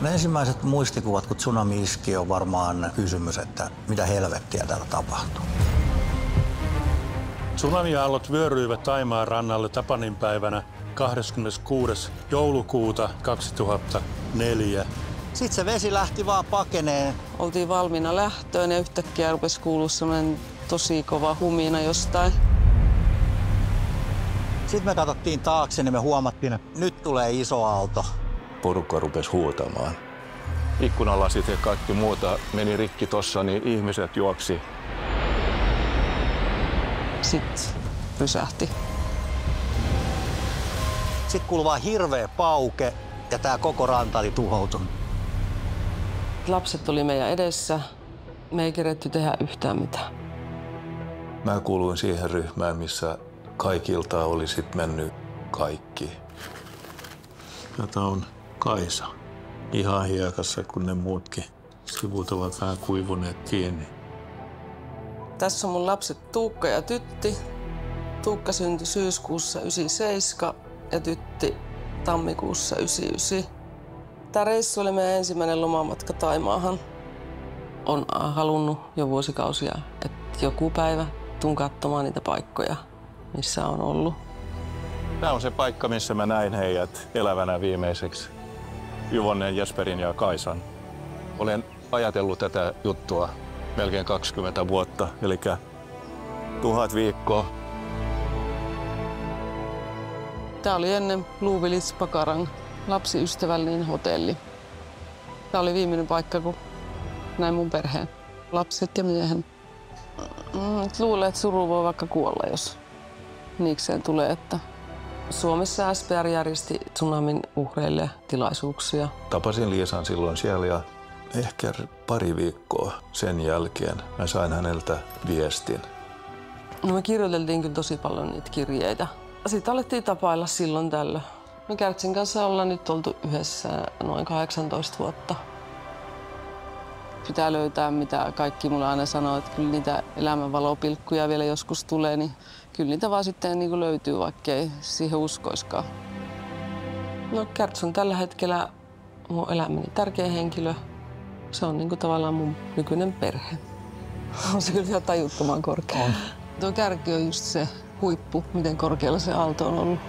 Ne ensimmäiset muistikuvat, kun tsunami iski, on varmaan kysymys, että mitä helvettiä täällä tapahtuu. Tsunami-aallot vyöryivät Thaimaan rannalle Tapaninpäivänä 26. joulukuuta 2004. Sitten se vesi lähti vaan pakeneen. Oltiin valmiina lähtöön ja yhtäkkiä rupesi kuulua sellainen tosi kova humina jostain. Sitten me katsottiin taakse ja me huomattiin, että nyt tulee iso aalto. Porukka rupesi huutamaan. Ikkunalasit ja kaikki muuta meni rikki tossa, niin ihmiset juoksi. Sitten pysähti. Sitten kuului vaan hirveä pauke ja tää koko ranta oli tuhoutunut. Lapset oli meidän edessä. Me ei keretty tehdä yhtään mitään. Mä kuuluin siihen ryhmään, missä kaikilta oli sit mennyt kaikki. Tätä on Kaisa. Ihan hiekassa, kun ne muutkin sivut ovat vähän kuivuneet kiinni. Tässä on mun lapset Tuukka ja Tytti. Tuukka syntyi syyskuussa 1997 ja Tytti tammikuussa 1999. Tämä reissu oli meidän ensimmäinen lomamatka Thaimaahan. On halunnut jo vuosikausia, että joku päivä tuun katsomaan niitä paikkoja, missä on ollut. Tämä on se paikka, missä mä näin heidät elävänä viimeiseksi. Juvonen, Jesperin ja Kaisan. Olen ajatellut tätä juttua melkein 20 vuotta, eli 1000 viikkoa. Tämä oli ennen Blue Village Pakarang, lapsiystävällinen hotelli. Tämä oli viimeinen paikka, kun näin mun perheen, lapset ja miehen. Luulen, että suru voi vaikka kuolla, jos niikseen tulee. Että Suomessa SPR järjesti tsunamin uhreille tilaisuuksia. Tapasin Liisan silloin siellä ja ehkä pari viikkoa sen jälkeen mä sain häneltä viestin. No me kirjoiteltiin kyllä tosi paljon niitä kirjeitä. Sitten alettiin tapailla silloin tällöin. Me Kärtsin kanssa ollaan nyt oltu yhdessä noin 18 vuotta. Pitää löytää, mitä kaikki mulle aina sanoo, että kyllä niitä elämänvalopilkkuja vielä joskus tulee, niin kyllä niitä vaan sitten niin kuin löytyy, vaikka ei siihen uskoiskaan. No Kärts on tällä hetkellä mun elämäni tärkeä henkilö. Se on niin kuin tavallaan mun nykyinen perhe. On se kyllä ihan tajuttoman korkea. Tuo kärki on just se huippu, miten korkealla se aalto on ollut.